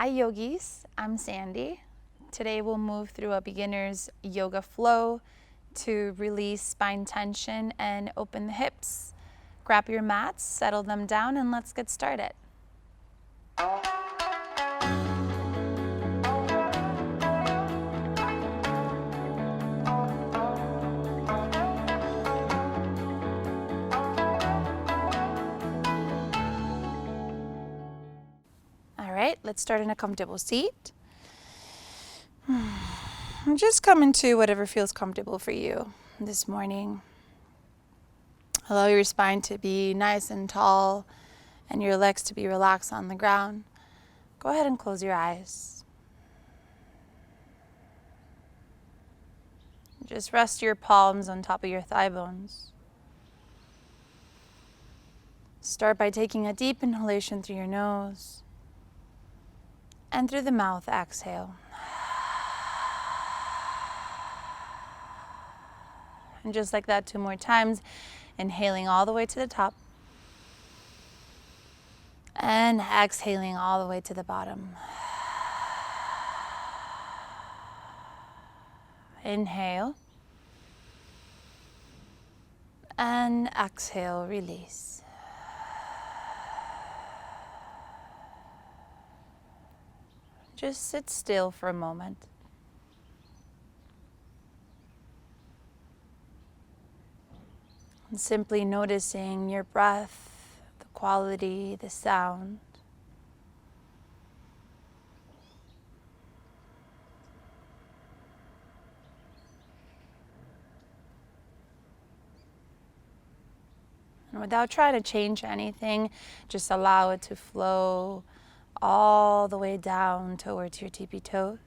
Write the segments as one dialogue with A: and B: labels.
A: Hi yogis, I'm Sandy. Today we'll move through a beginner's yoga flow to release spine tension and open the hips. Grab your mats, settle them down, and let's get started. All right, let's start in a comfortable seat. Just come into whatever feels comfortable for you this morning. Allow your spine to be nice and tall and your legs to be relaxed on the ground. Go ahead and close your eyes. Just rest your palms on top of your thigh bones. Start by taking a deep inhalation through your nose and through the mouth, exhale. And just like that, 2 more times, inhaling all the way to the top and exhaling all the way to the bottom. Inhale and exhale, release. Just sit still for a moment. And simply noticing your breath, the quality, the sound. And without trying to change anything, just allow it to flow all the way down towards your tippy toes.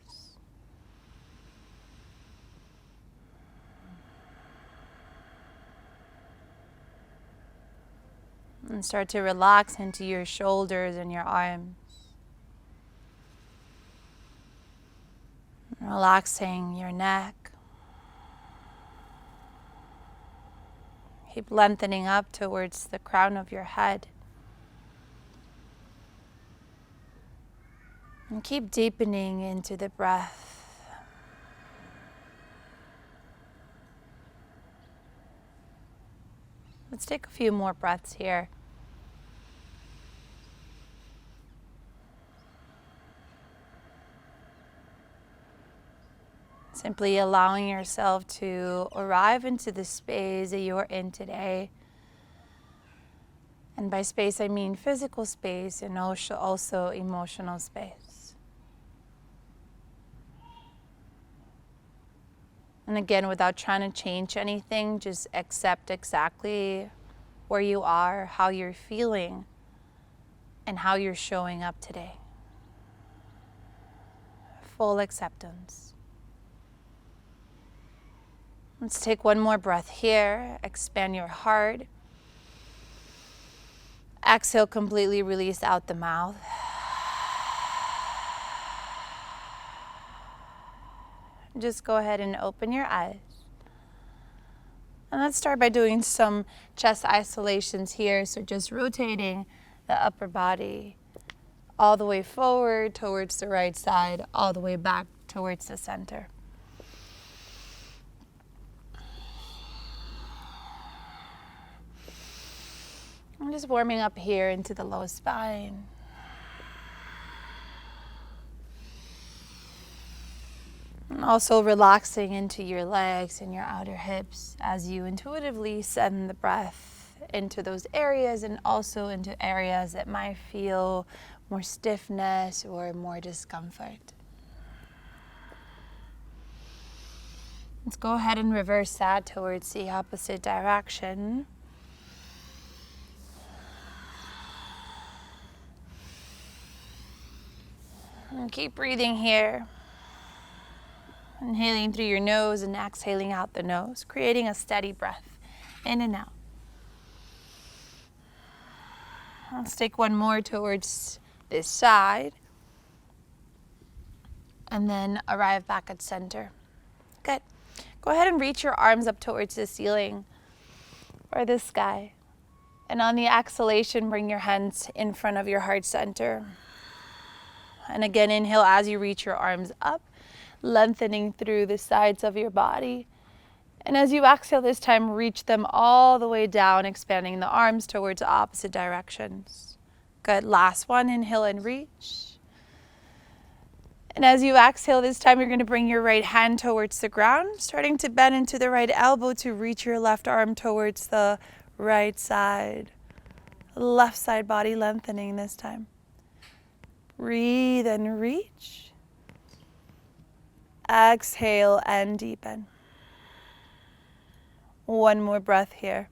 A: And start to relax into your shoulders and your arms. Relaxing your neck. Keep lengthening up towards the crown of your head. And keep deepening into the breath. Let's take a few more breaths here. Simply allowing yourself to arrive into the space that you are in today. And by space, I mean physical space and also emotional space. And again, without trying to change anything, just accept exactly where you are, how you're feeling, and how you're showing up today. Full acceptance. Let's take one more breath here. Expand your heart. Exhale, completely release out the mouth. Just go ahead and open your eyes. And let's start by doing some chest isolations here. So just rotating the upper body all the way forward towards the right side, all the way back towards the center. I'm just warming up here into the low spine. And also relaxing into your legs and your outer hips as you intuitively send the breath into those areas and also into areas that might feel more stiffness or more discomfort. Let's go ahead and reverse that towards the opposite direction. And keep breathing here. Inhaling through your nose and exhaling out the nose, creating a steady breath in and out. Let's take one more towards this side. And then arrive back at center. Good. Go ahead and reach your arms up towards the ceiling or the sky. And on the exhalation, bring your hands in front of your heart center. And again, inhale as you reach your arms up, lengthening through the sides of your body. And as you exhale this time, reach them all the way down, expanding the arms towards opposite directions. Good. Last one, inhale and reach. And as you exhale this time, you're going to bring your right hand towards the ground, starting to bend into the right elbow to reach your left arm towards the right side. Left side body lengthening this time. Breathe and reach. Exhale and deepen. One more breath here.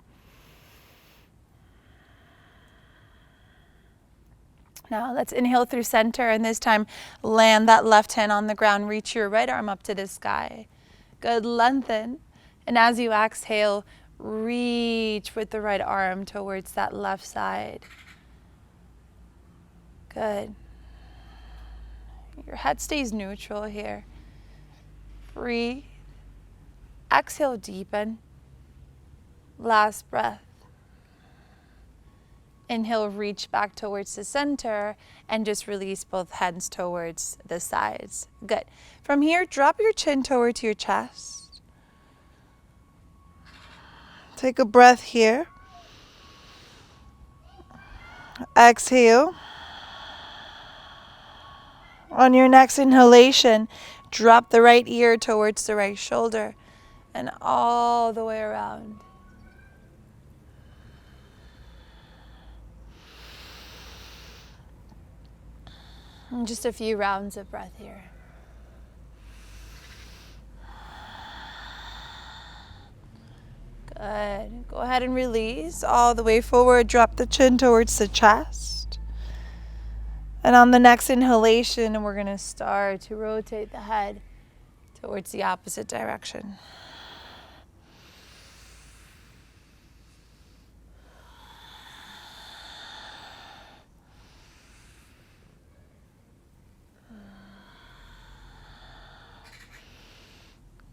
A: Now let's inhale through center, and this time land that left hand on the ground. Reach your right arm up to the sky. Good, lengthen. And as you exhale, reach with the right arm towards that left side. Good. Your head stays neutral here. Breathe. Exhale, deepen. Last breath. Inhale, reach back towards the center and just release both hands towards the sides. Good. From here, drop your chin towards your chest. Take a breath here. Exhale. On your next inhalation, drop the right ear towards the right shoulder and all the way around. And just a few rounds of breath here. Good. Go ahead and release all the way forward. Drop the chin towards the chest. And on the next inhalation, we're going to start to rotate the head towards the opposite direction.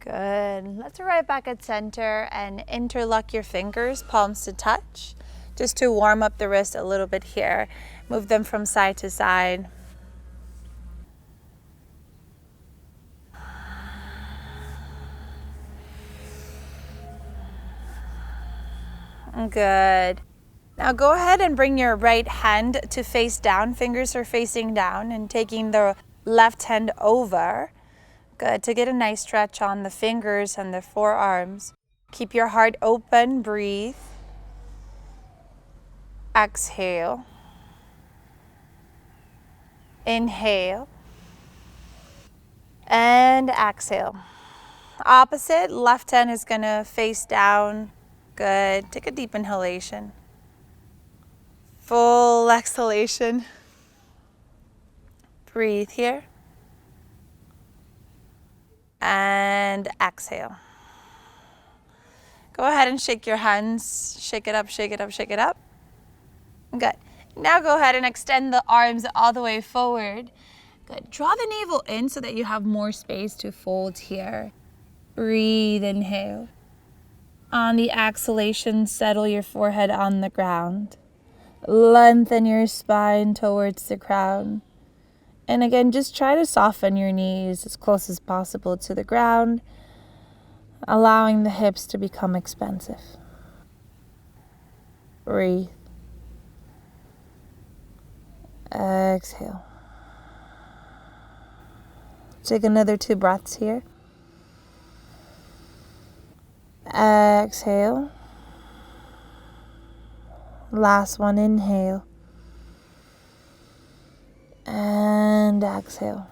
A: Good. Let's arrive back at center and interlock your fingers, palms to touch, just to warm up the wrist a little bit here. Move them from side to side. Good. Now go ahead and bring your right hand to face down. Fingers are facing down, and taking the left hand over. Good, to get a nice stretch on the fingers and the forearms. Keep your heart open, breathe. Exhale. Inhale. And exhale. Opposite, left hand is gonna face down. Good, take a deep inhalation. Full exhalation. Breathe here. And exhale. Go ahead and shake your hands. Shake it up, shake it up, shake it up. Good. Now go ahead and extend the arms all the way forward. Good. Draw the navel in so that you have more space to fold here. Breathe, inhale. On the exhalation, settle your forehead on the ground. Lengthen your spine towards the crown. And again, just try to soften your knees as close as possible to the ground, allowing the hips to become expansive. Breathe. Exhale. Take another 2 breaths here. Exhale. Last one, inhale. And exhale.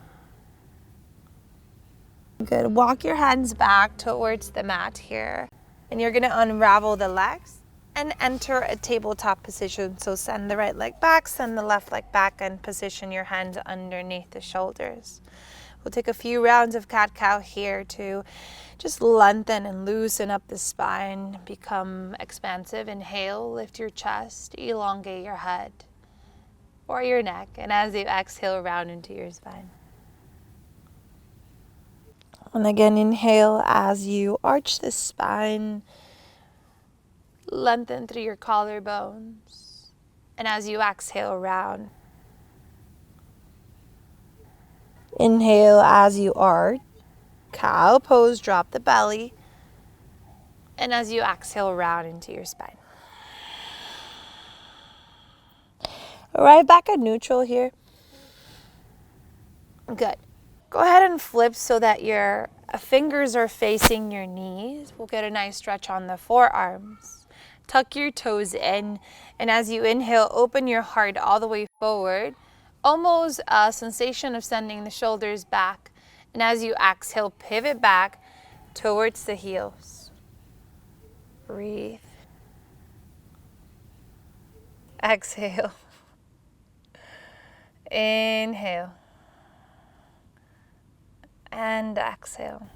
A: Good. Walk your hands back towards the mat here. And you're going to unravel the legs and enter a tabletop position. So send the right leg back, send the left leg back, and position your hands underneath the shoulders. We'll take a few rounds of cat-cow here to just lengthen and loosen up the spine, become expansive. Inhale, lift your chest, elongate your head or your neck, and as you exhale, round into your spine. And again, inhale as you arch the spine, lengthen through your collarbones, and as you exhale, round. Inhale as you arch. Cow pose, drop the belly. And as you exhale, round into your spine. Arrive back at neutral here. Good. Go ahead and flip so that your fingers are facing your knees. We'll get a nice stretch on the forearms. Tuck your toes in, and as you inhale, open your heart all the way forward. Almost a sensation of sending the shoulders back. And as you exhale, pivot back towards the heels. Breathe. Exhale. Inhale. And exhale.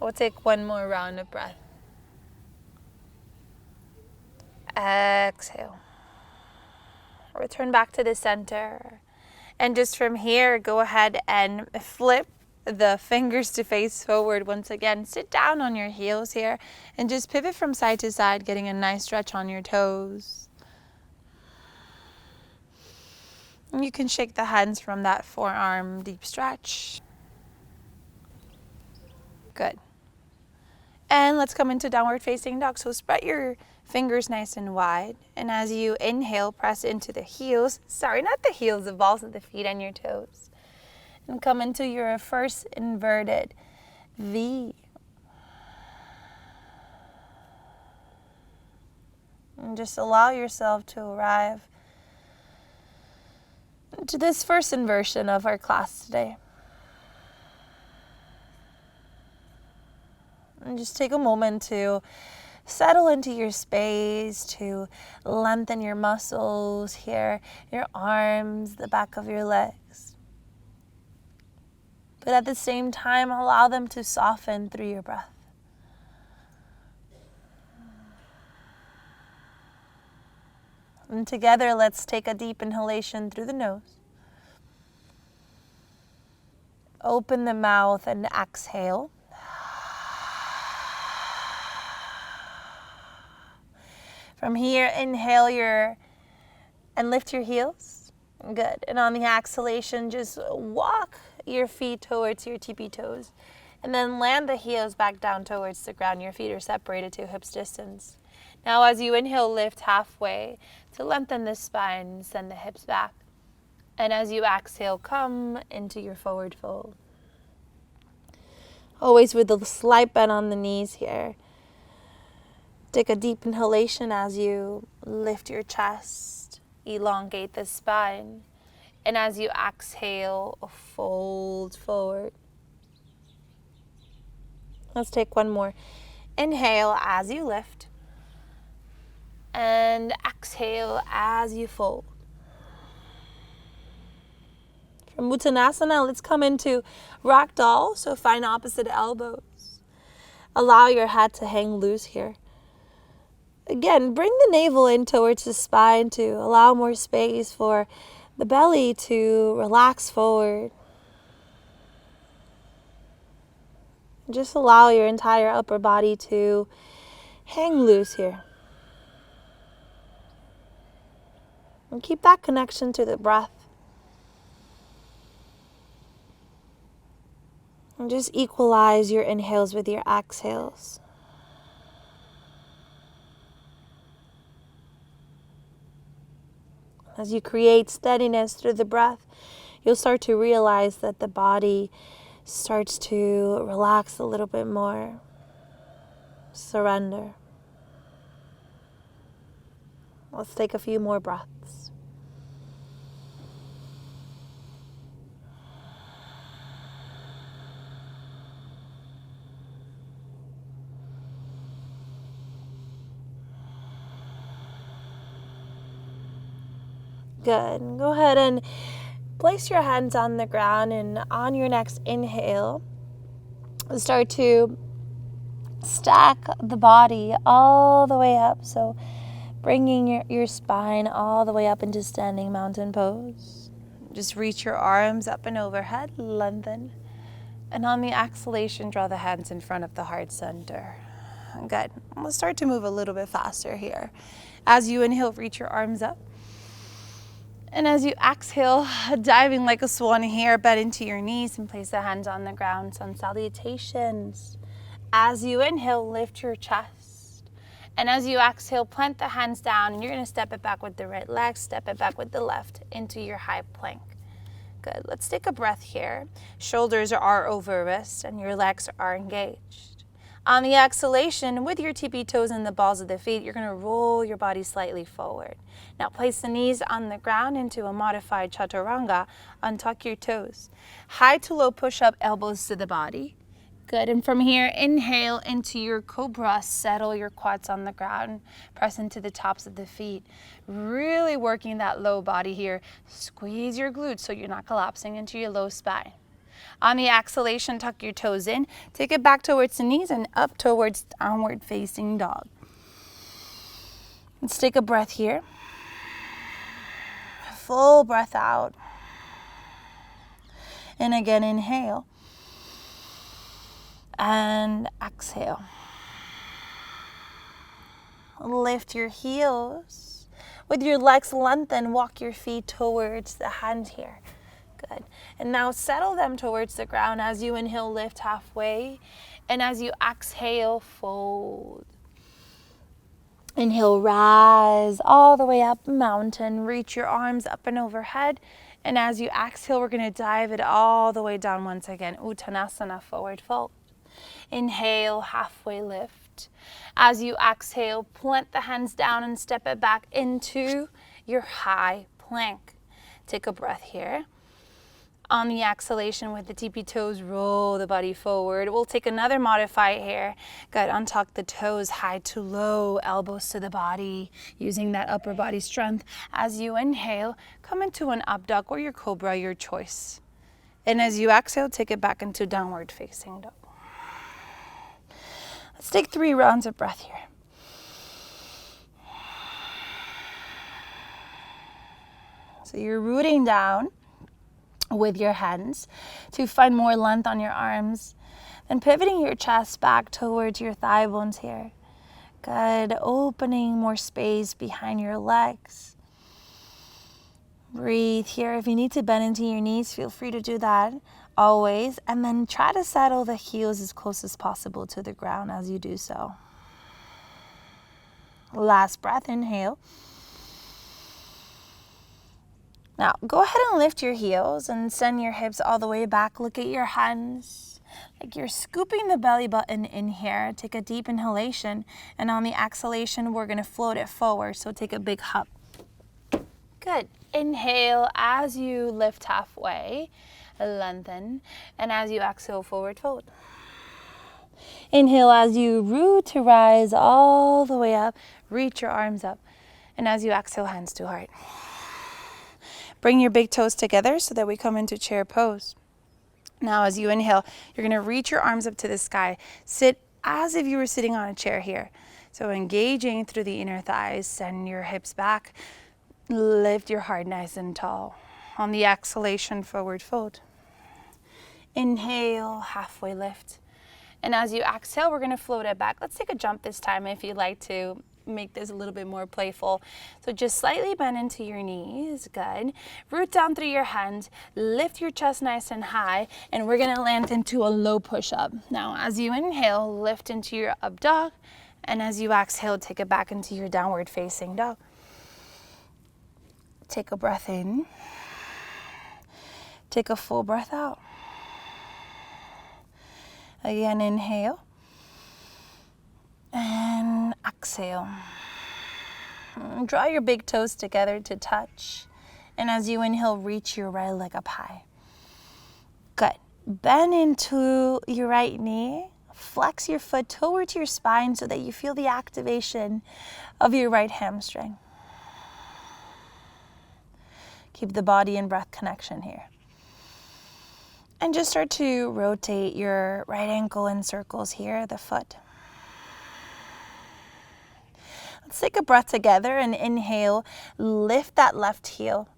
A: We'll take one more round of breath. Exhale. Return back to the center. And just from here, go ahead and flip the fingers to face forward once again. Sit down on your heels here and just pivot from side to side, getting a nice stretch on your toes. And you can shake the hands from that forearm deep stretch. Good. And let's come into downward facing dog. So spread your fingers nice and wide. And as you inhale, press into the heels. Sorry, not the heels, the balls of the feet and your toes. And come into your first inverted V. And just allow yourself to arrive to this first inversion of our class today. And just take a moment to settle into your space, to lengthen your muscles here, your arms, the back of your legs. But at the same time, allow them to soften through your breath. And together, let's take a deep inhalation through the nose. Open the mouth and exhale. From here, inhale and lift your heels. Good. And on the exhalation, just walk your feet towards your tippy toes. And then land the heels back down towards the ground. Your feet are separated to hips distance. Now as you inhale, lift halfway to lengthen the spine, send the hips back. And as you exhale, come into your forward fold. Always with a slight bend on the knees here. Take a deep inhalation as you lift your chest, elongate the spine. And as you exhale, fold forward. Let's take one more. Inhale as you lift. And exhale as you fold. From Uttanasana, let's come into Ragdoll. So find opposite elbows. Allow your head to hang loose here. Again, bring the navel in towards the spine to allow more space for the belly to relax forward. Just allow your entire upper body to hang loose here. And keep that connection to the breath. And just equalize your inhales with your exhales. As you create steadiness through the breath, you'll start to realize that the body starts to relax a little bit more. Surrender. Let's take a few more breaths. Good. Go ahead and place your hands on the ground, and on your next inhale, start to stack the body all the way up. So bringing your spine all the way up into standing mountain pose. Just reach your arms up and overhead, lengthen. And on the exhalation, draw the hands in front of the heart center. Good. We'll start to move a little bit faster here. As you inhale, reach your arms up. And as you exhale, diving like a swan here, bend into your knees and place the hands on the ground. Sun salutations. As you inhale, lift your chest. And as you exhale, plant the hands down, and you're going to step it back with the right leg, step it back with the left into your high plank. Good. Let's take a breath here. Shoulders are over wrists and your legs are engaged. On the exhalation, with your tippy toes and the balls of the feet, you're going to roll your body slightly forward. Now place the knees on the ground into a modified chaturanga. Untuck your toes. High to low push-up, elbows to the body. Good. And from here, inhale into your cobra. Settle your quads on the ground. Press into the tops of the feet. Really working that low body here. Squeeze your glutes so you're not collapsing into your low spine. On the exhalation, tuck your toes in. Take it back towards the knees and up towards downward facing dog. Let's take a breath here. Full breath out. And again, inhale. And exhale. Lift your heels. With your legs lengthened, walk your feet towards the hand here. Good. And now settle them towards the ground. As you inhale, lift halfway. And as you exhale, fold. Inhale, rise all the way up, mountain. Reach your arms up and overhead. And as you exhale, we're going to dive it all the way down once again. Uttanasana, forward fold. Inhale, halfway lift. As you exhale, plant the hands down and step it back into your high plank. Take a breath here. On the exhalation with the tippy toes, roll the body forward. We'll take another modified here. Good, untuck the toes, high to low, elbows to the body, using that upper body strength. As you inhale, come into an up dog or your cobra, your choice. And as you exhale, take it back into downward facing dog. Let's take 3 rounds of breath here. So you're rooting down with your hands to find more length on your arms. Then pivoting your chest back towards your thigh bones here. Good. Opening more space behind your legs. Breathe here. If you need to bend into your knees, feel free to do that always. And then try to settle the heels as close as possible to the ground as you do so. Last breath, inhale. Now, go ahead and lift your heels and send your hips all the way back. Look at your hands, like you're scooping the belly button in here. Take a deep inhalation, and on the exhalation, we're gonna float it forward. So take a big hop. Good. Inhale as you lift halfway, lengthen, and as you exhale, forward fold. Inhale as you root to rise all the way up. Reach your arms up, and as you exhale, hands to heart. Bring your big toes together so that we come into chair pose. Now as you inhale, you're going to reach your arms up to the sky. Sit as if you were sitting on a chair here. So engaging through the inner thighs, send your hips back. Lift your heart nice and tall. On the exhalation, forward fold. Inhale, halfway lift. And as you exhale, we're going to float it back. Let's take a jump this time if you'd like to make this a little bit more playful. So just slightly bend into your knees. Good. Root down through your hands. Lift your chest nice and high. And we're going to land into a low push-up. Now, as you inhale, lift into your up dog. And as you exhale, take it back into your downward facing dog. Take a breath in. Take a full breath out. Again, inhale. And exhale. Draw your big toes together to touch. And as you inhale, reach your right leg up high. Good. Bend into your right knee. Flex your foot towards your spine so that you feel the activation of your right hamstring. Keep the body and breath connection here. And just start to rotate your right ankle in circles here, the foot. Let's take a breath together and inhale. Lift that left heel.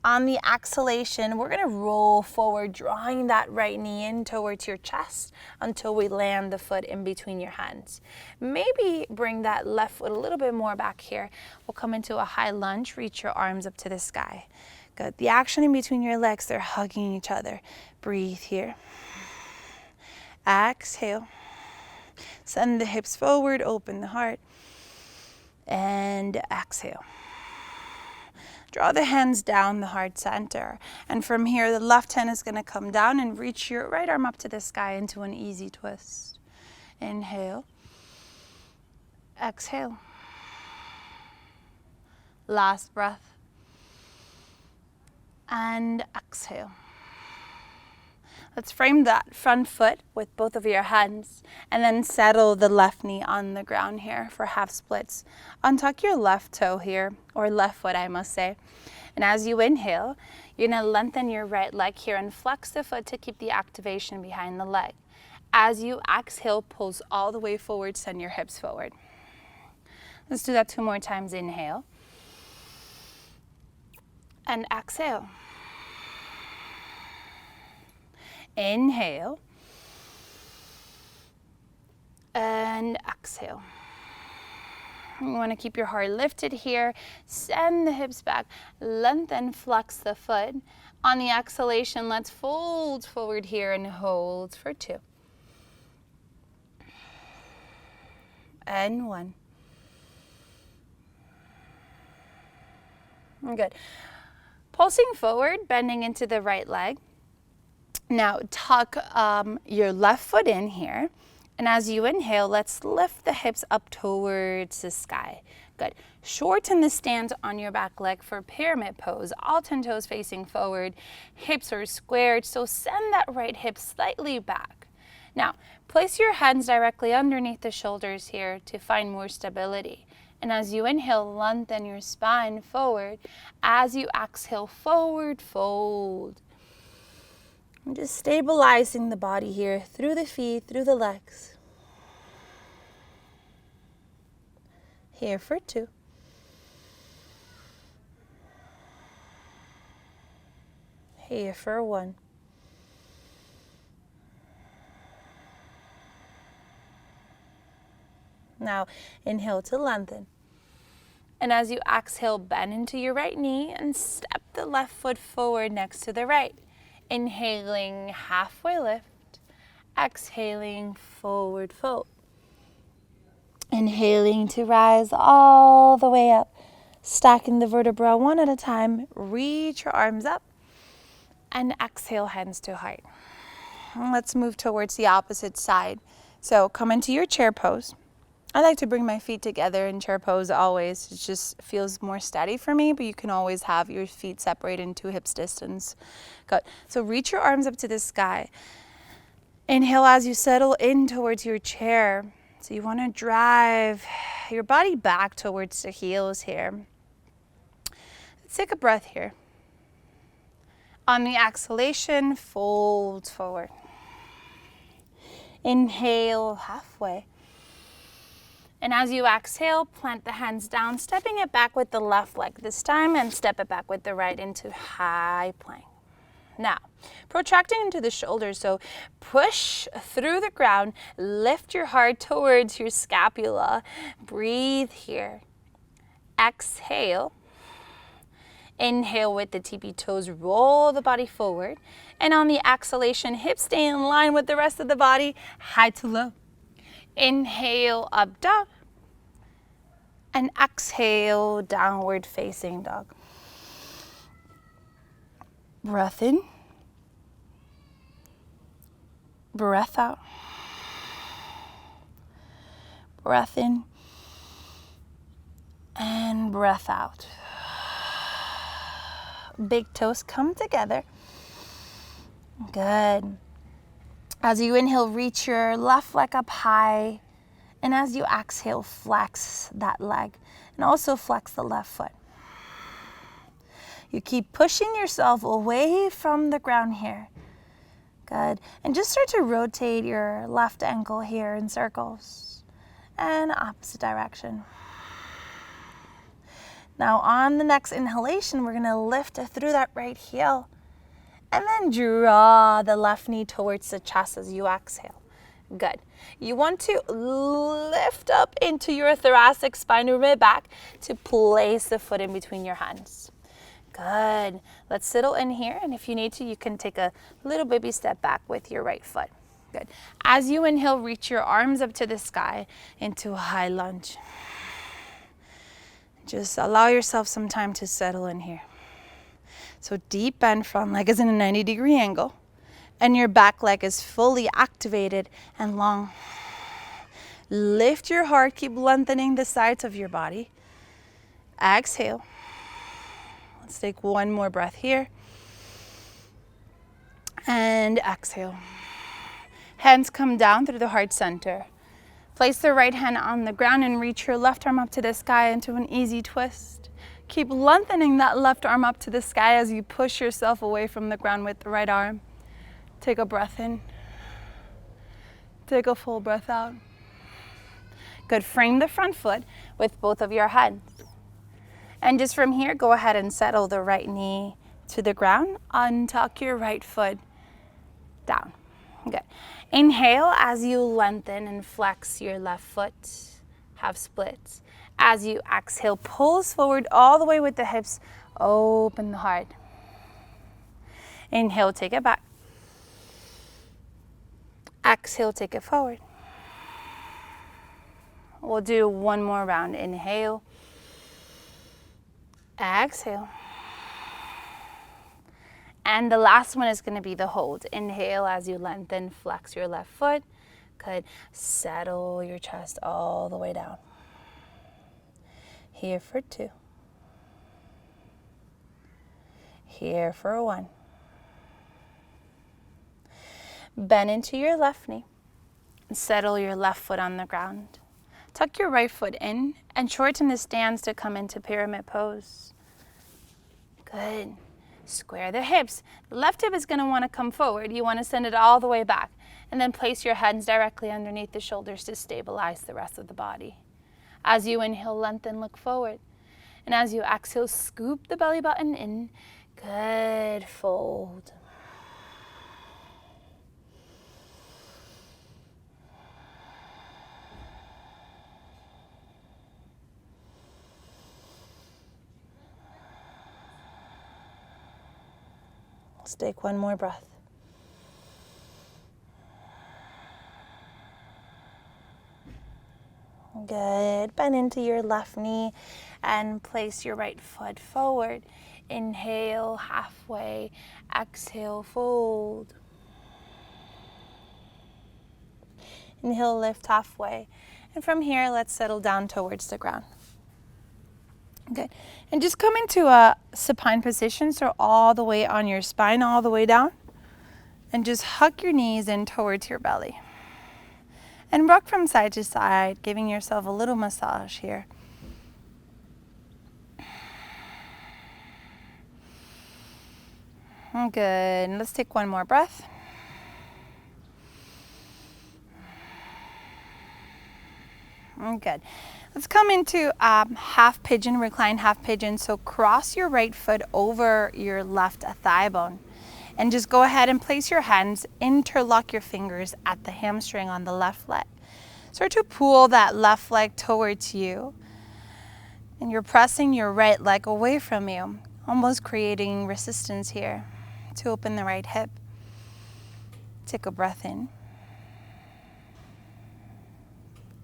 A: On the exhalation, we're gonna roll forward, drawing that right knee in towards your chest until we land the foot in between your hands. Maybe bring that left foot a little bit more back here. We'll come into a high lunge, reach your arms up to the sky. Good, the action in between your legs, they're hugging each other. Breathe here. Exhale. Send the hips forward, open the heart. And exhale. Draw the hands down the heart center. And from here, the left hand is going to come down and reach your right arm up to the sky into an easy twist. Inhale. Exhale. Last breath. And exhale. Let's frame that front foot with both of your hands and then settle the left knee on the ground here for half splits. Untuck your left toe here, or left foot I must say. And as you inhale, you're gonna lengthen your right leg here and flex the foot to keep the activation behind the leg. As you exhale, pulse all the way forward, send your hips forward. Let's do that 2 more times. Inhale. And exhale. Inhale and exhale. You want to keep your heart lifted here. Send the hips back. Lengthen, flex the foot. On the exhalation, let's fold forward here and hold for 2. And 1. Good. Pulsing forward, bending into the right leg. Now tuck your left foot in here, and as you inhale, let's lift the hips up towards the sky. Good. Shorten the stance on your back leg for pyramid pose. All 10 toes facing forward, hips are squared, so send that right hip slightly back. Now, place your hands directly underneath the shoulders here to find more stability. And as you inhale, lengthen your spine forward. As you exhale, forward fold. I'm just stabilizing the body here through the feet, through the legs. Here for 2. Here for 1. Now inhale to lengthen. And as you exhale, bend into your right knee and step the left foot forward next to the right. Inhaling, halfway lift. Exhaling, forward fold. Inhaling to rise all the way up. Stacking the vertebra one at a time. Reach your arms up. And exhale, hands to heart. Let's move towards the opposite side. So come into your chair pose. I like to bring my feet together in chair pose always. It just feels more steady for me, but you can always have your feet separated in 2 hips distance. Good. So reach your arms up to the sky. Inhale as you settle in towards your chair. So you want to drive your body back towards the heels here. Let's take a breath here. On the exhalation, fold forward. Inhale halfway. And as you exhale, plant the hands down, stepping it back with the left leg this time and step it back with the right into high plank. Now, protracting into the shoulders, so push through the ground, lift your heart towards your scapula. Breathe here. Exhale. Inhale with the tippy toes, roll the body forward. And on the exhalation, hips stay in line with the rest of the body, high to low. Inhale, up dog. And exhale, downward facing dog. Breath in. Breath out. Breath in. And breath out. Big toes come together. Good. As you inhale, reach your left leg up high. And as you exhale, flex that leg. And also flex the left foot. You keep pushing yourself away from the ground here. Good. And just start to rotate your left ankle here in circles. And opposite direction. Now on the next inhalation, we're gonna lift through that right heel and then draw the left knee towards the chest as you exhale. Good. You want to lift up into your thoracic spine or mid-back to place the foot in between your hands. Good. Let's settle in here, and if you need to, you can take a little baby step back with your right foot. Good. As you inhale, reach your arms up to the sky into a high lunge. Just allow yourself some time to settle in here. So deep bend, front leg is in a 90-degree angle, and your back leg is fully activated and long. Lift your heart, keep lengthening the sides of your body. Exhale. Let's take one more breath here. And exhale. Hands come down through the heart center. Place the right hand on the ground and reach your left arm up to the sky into an easy twist. Keep lengthening that left arm up to the sky as you push yourself away from the ground with the right arm. Take a breath in. Take a full breath out. Good. Frame the front foot with both of your hands. And just from here, go ahead and settle the right knee to the ground. Untuck your right foot down. Good. Inhale as you lengthen and flex your left foot, half splits. As you exhale, pulse forward all the way with the hips, open the heart. Inhale, take it back. Exhale, take it forward. We'll do one more round. Inhale. Exhale. And the last one is going to be the hold. Inhale as you lengthen, flex your left foot. Good. Settle your chest all the way down. Here for 2. Here for 1. Bend into your left knee and settle your left foot on the ground. Tuck your right foot in and shorten the stance to come into pyramid pose. Good. Square the hips. The left hip is going to want to come forward. You want to send it all the way back. And then place your hands directly underneath the shoulders to stabilize the rest of the body. As you inhale, lengthen, look forward. And as you exhale, scoop the belly button in. Good. Fold. Let's take one more breath. Good. Bend into your left knee and place your right foot forward. Inhale, halfway. Exhale, fold. Inhale, lift halfway. And from here, let's settle down towards the ground. Good. And just come into a supine position, so all the way on your spine, all the way down. And just hug your knees in towards your belly. And rock from side to side, giving yourself a little massage here. Good. And let's take one more breath. Good. Let's come into half pigeon, recline half pigeon. So cross your right foot over your left thigh bone. And just go ahead and place your hands, interlock your fingers at the hamstring on the left leg. Start to pull that left leg towards you. And you're pressing your right leg away from you, almost creating resistance here to open the right hip. Take a breath in.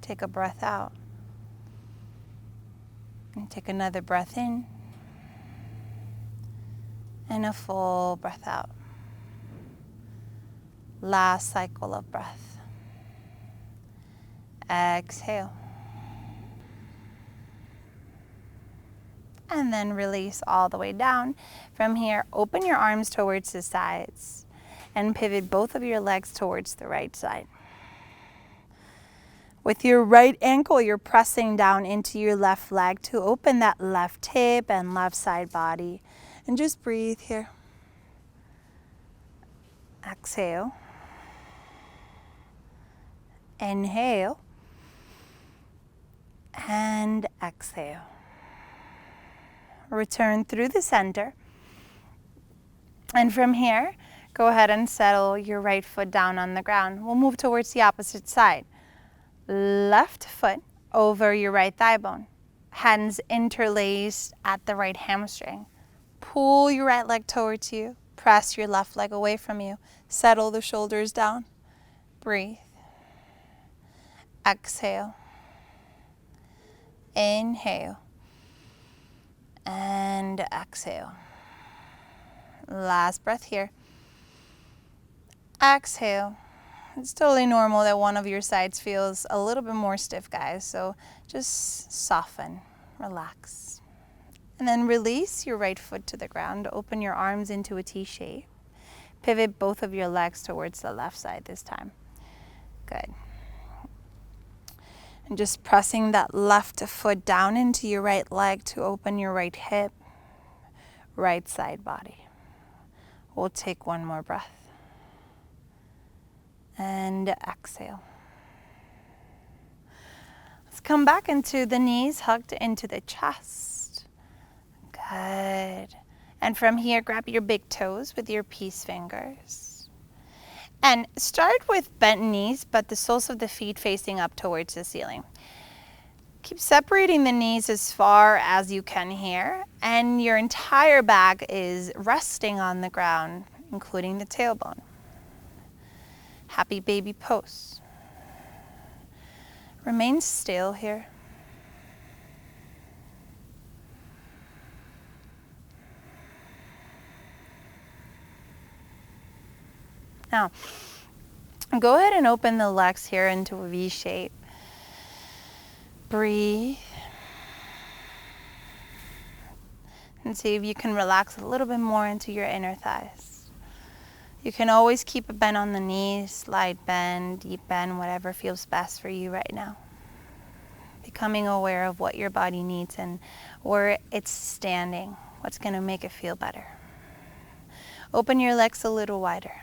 A: Take a breath out. And take another breath in. And a full breath out. Last cycle of breath. Exhale. And then release all the way down. From here, open your arms towards the sides and pivot both of your legs towards the right side. With your right ankle, you're pressing down into your left leg to open that left hip and left side body. And just breathe here. Exhale. Inhale. And exhale. Return through the center. And from here, go ahead and settle your right foot down on the ground. We'll move towards the opposite side. Left foot over your right thigh bone. Hands interlaced at the right hamstring. Pull your right leg towards you. Press your left leg away from you. Settle the shoulders down. Breathe. Exhale. Inhale. And exhale. Last breath here. Exhale. It's totally normal that one of your sides feels a little bit more stiff, guys. So just soften, relax. And then release your right foot to the ground. Open your arms into a T shape. Pivot both of your legs towards the left side this time. Good. And just pressing that left foot down into your right leg to open your right hip, right side body. We'll take one more breath. And exhale. Let's come back into the knees, hugged into the chest. Good. And from here, grab your big toes with your peace fingers. And start with bent knees, but the soles of the feet facing up towards the ceiling. Keep separating the knees as far as you can here, and your entire back is resting on the ground, including the tailbone. Happy baby pose. Remain still here. Now, go ahead and open the legs here into a V shape. Breathe. And see if you can relax a little bit more into your inner thighs. You can always keep a bend on the knees, slight bend, deep bend, whatever feels best for you right now. Becoming aware of what your body needs and where it's standing, what's going to make it feel better. Open your legs a little wider.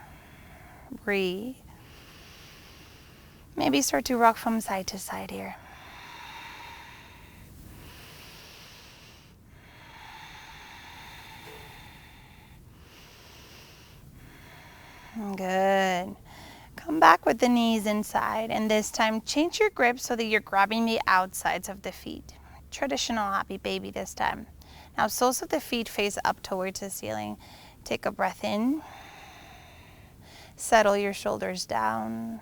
A: Breathe. Maybe start to rock from side to side here. Good. Come back with the knees inside, and this time change your grip so that you're grabbing the outsides of the feet. Traditional happy baby this time. Now soles of the feet face up towards the ceiling. Take a breath in. Settle your shoulders down.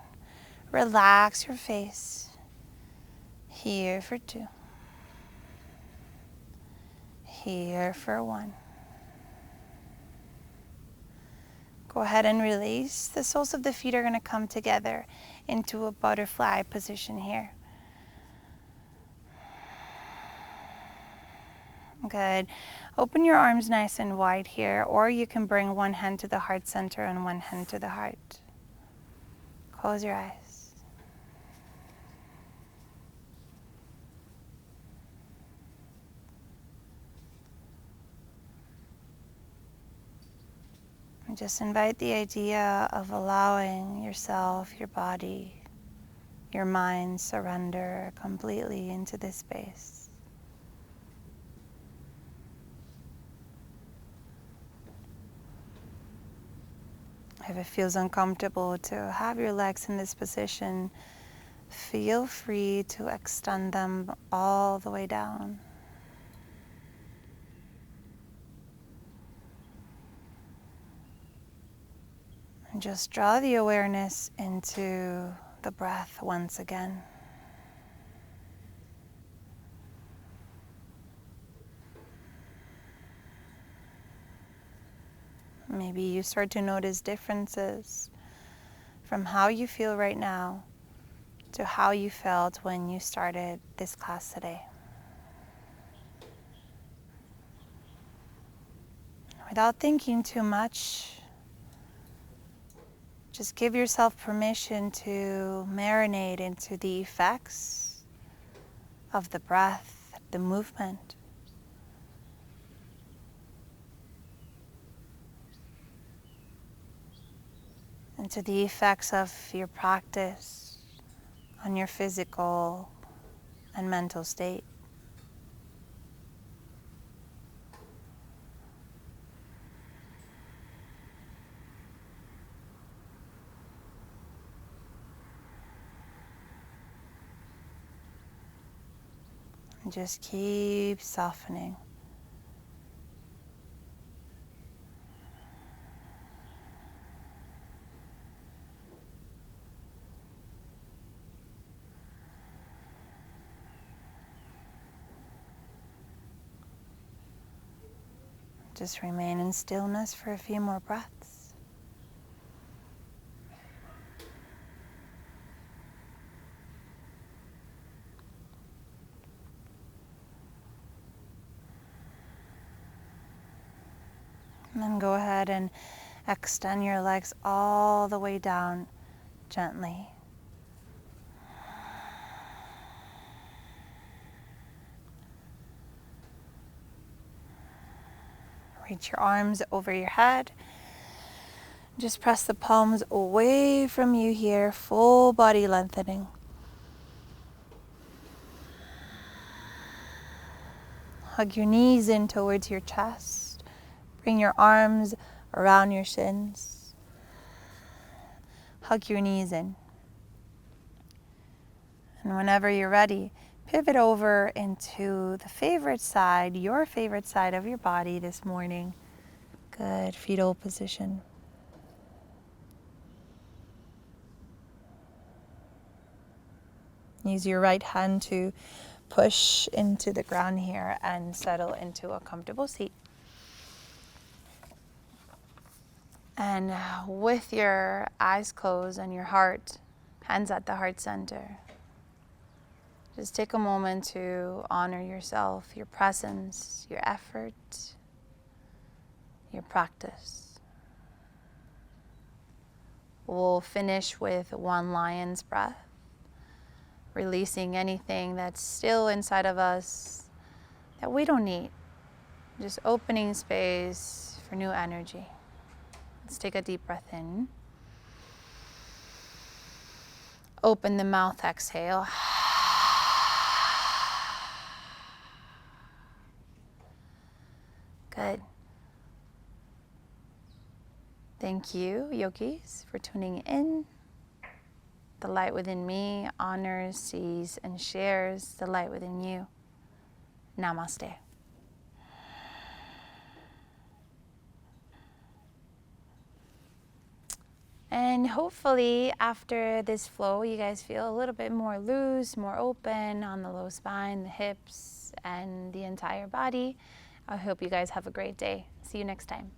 A: Relax your face. Here for 2. Here for 1. Go ahead and release. The soles of the feet are going to come together into a butterfly position here. Good. Open your arms nice and wide here, or you can bring one hand to the heart center and one hand to the heart. Close your eyes. And just invite the idea of allowing yourself, your body, your mind surrender completely into this space. If it feels uncomfortable to have your legs in this position, feel free to extend them all the way down. And just draw the awareness into the breath once again. Maybe you start to notice differences from how you feel right now to how you felt when you started this class today. Without thinking too much, just give yourself permission to marinate into the effects of the breath, the movement. Into the effects of your practice on your physical and mental state. And just keep softening. Just remain in stillness for a few more breaths. And then go ahead and extend your legs all the way down gently. Reach your arms over your head. Just press the palms away from you here, full body lengthening. Hug your knees in towards your chest. Bring your arms around your shins. Hug your knees in. And whenever you're ready, pivot over into the favorite side, your favorite side of your body this morning. Good, fetal position. Use your right hand to push into the ground here and settle into a comfortable seat. And with your eyes closed and your heart, hands at the heart center, just take a moment to honor yourself, your presence, your effort, your practice. We'll finish with one lion's breath, releasing anything that's still inside of us that we don't need. Just opening space for new energy. Let's take a deep breath in. Open the mouth, exhale. Good. Thank you, yogis, for tuning in. The light within me honors, sees, and shares the light within you. Namaste. And hopefully after this flow, you guys feel a little bit more loose, more open on the low spine, the hips, and the entire body. I hope you guys have a great day. See you next time.